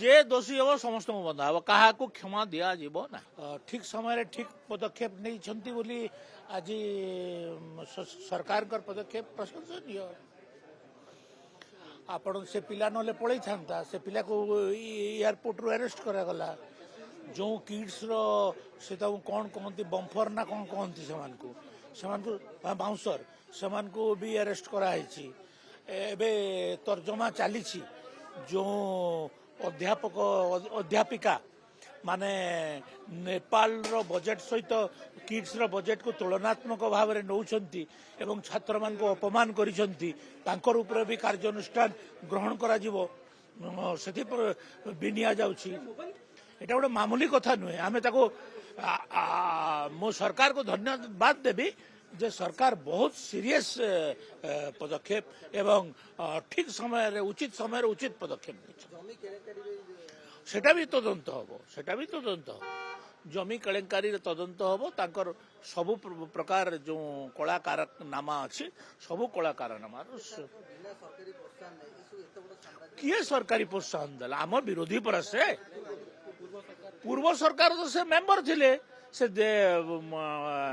जे दोषी हम समस्त बंधा हम क्या क्षमा दिज्व ना ठीक समय ठीक पदक्षेप नहीं बोली आज सरकार पदक्षेप प्रशंसनीय आपण से पिला ना पलि था से पिला को एयरपोर्ट रू अरेस्ट करागला जो किड्स रो से कौन कहती बम्फर ना कौन कहती से बाउंसर से भी अरेस्ट कराई एबे तर्जमा चली जो अध्यापक अध्यापिका माने नेपाल रो बजेट सहित किड्स रो बजेट को तुलनात्मक भाव में नौछंती एवं छात्र मान को अपमान करिसंती तांकर ऊपर भी कार्यानुष्ठान ग्रहण करा जिवो सेति पर भी निया जाउछि एटा गोटे मामूली कथा नुहे आमे ताको मो सरकार को धन्यवाद देवी जे सरकार बहुत सीरियस पदक्षेप एवं ठीक समय उचित पदक्षेप सेटा भी तदंत हम जमी केलेंकारी तदंत हम तांकर सबु प्रकार जो कलाकार नामा अच्छी सबु कलाकार नामा किए सरकारी प्रोत्साहन देला आम विरोधी पर से पूर्व सरकार तो से मेंबर थिले से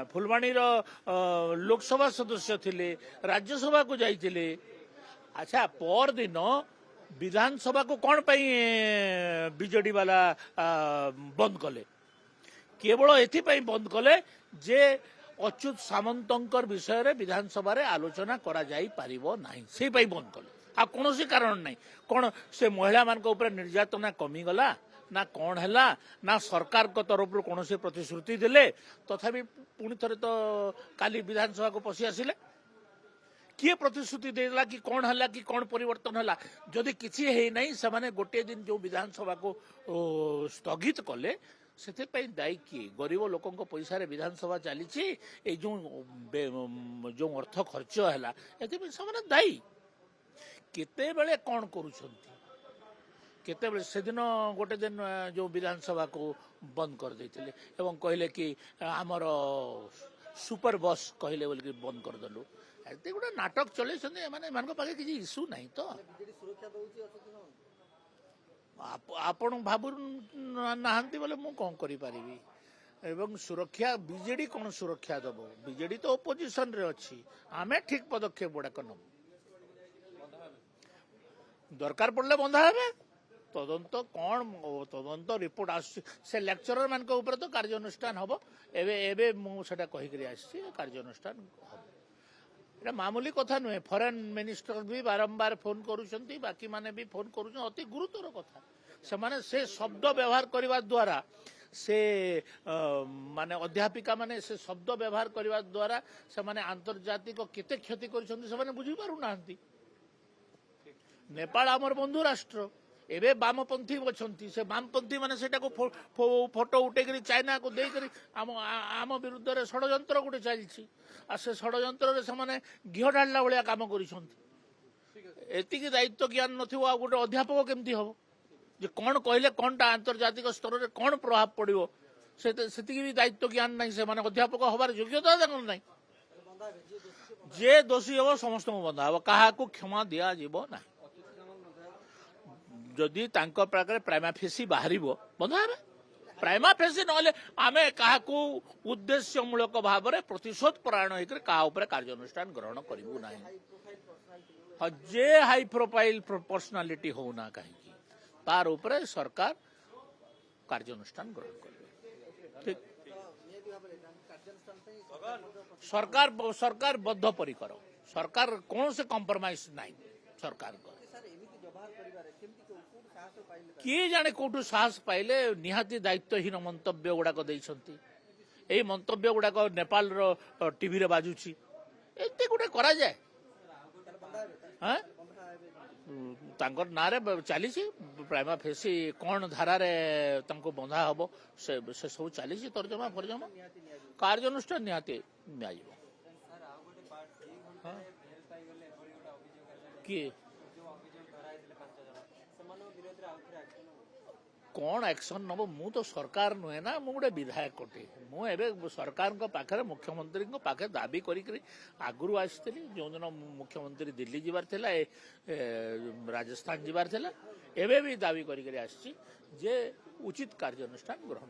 फुलवाणी लोकसभा सदस्य थिले राज्यसभा को जाइथिले अच्छा पर दिन विधानसभा को कौन पाई बीजेडी वाला बंद कले केवल एथि बंद कले जे अच्युत सामंतर विषय रे विधानसभा रे आलोचना करा जाई पारिबो नाही से बंद कले आ कोनोसी कारण नहीं कौन से महिला मान को ऊपर निर्यातना कमी गला ना कौन है ना सरकार को तरफ कौन से प्रतिश्रुति देले तथापि पुणी थे तो काली विधानसभा को पशि आसिले किए प्रतिश्रुति देला कि कौन है कि कौन परिवर्तन है जदि किसी है नहीं से माने गोटे दिन जो विधानसभा को स्थगित कले से दायी किए गरीब लोकों पैसा विधानसभा चली जो अर्थ खर्च है से दायी केते बेले कौन करुछंती केते से दिन गोटे दिन जो विधानसभा को बंद कर देते एवं कहले कि आमर सुपर बस कहले बोल बंद कर देलु एते गोटे नाटक चले पाखे किसी इश्यू नहीं तो आपण भाबु नाहांती बोले मु कौन करि परिबी एवं सुरक्षा बीजेडी कौन सुरक्षा दबो बीजेडी तो ओपोजिशन रे अछि आमे ठीक पदक्षेप गुड़ाक नब दरकार पड़ले बंधा हे तदंत कौन तदंत रिपोर्ट आसे लेक्चरर मान ऊपर तो कार्यानुष्ठान हम एवं मुझे कहीकि आसी कार्यानुष्ठान हम एटा मामूली कथा नुहे फॉरेन मिनिस्टर भी बारंबार फोन करुँच बाकी माने भी फोन करुँच अति गुरुतर कथा से शब्द व्यवहार करने द्वारा से माने अध्यापिका माने से शब्द व्यवहार करने द्वारा से माने आंतर्जातिक केते क्षति कर बुझी पारु नाहंती नेपाल आमर बंधु राष्ट्र एबे वामपंथी अच्छी से वामपंथी माने सेटा को फोटो उठेकरी चाइना को देकरी आम विरुद्ध रे षड्यंत्र गोटे चलछि आ से षड्यंत्र रे से घिओ ढाला भाया काम करती दायित्व ज्ञान नथिबो आ गोटे अध्यापक केमती हम जे कौन कहले कौनटा आंतर्जातिक स्तर रे कौन प्रभाव पड़ो से भी दायित्व ज्ञान नहीं से माने अध्यापक हबार योग्यता नहीं जे दोषी हम समस्त बंधा हम क्या क्षमा दिज्व ना जदि तांको पाखे प्राइमा फेसी बाहर बंधा हे प्राइमा फेसी ना आम क्या उद्देश्यमूलक भाव में प्रतिशोध परायण होकर क्या कार्यानुष्ठान ग्रहण करूँ ना जे हाई प्रोफाइल पर्सनालिटी होना कहीं तार उपरे सरकार कार्यानुष्ठान ग्रहण कर ठीक सरकार बद्धपरिकर सरकार कौन से कंप्रोमाइज नहीं सरकार किए जाने कौटू साहस पाइले निहाती दायित्वहीन मंतव्य गुड़ाक यही मंतव्य गुड़ाक नेपाल टीवी रे बाजुची एते गुटे करा जाए हाँ तांकर ना रे चली प्राइमा फेसी कौन धारा रे तांको बंधा हम से सब चली तर्जमा फर्जमा कार्यानुष्ठान निहाती नियाजिबो किए कौन एक्शन नब मु तो सरकार नुहे ना मु गोटे विधायक अटे मुझे सरकार पाखे मुख्यमंत्री पाखे दाबी करी आगु आसती जो दिन मुख्यमंत्री दिल्ली जीवार थिला राजस्थान जीवार थिला एबे भी दाबी करी जे उचित कार्यानुष्ठान ग्रहण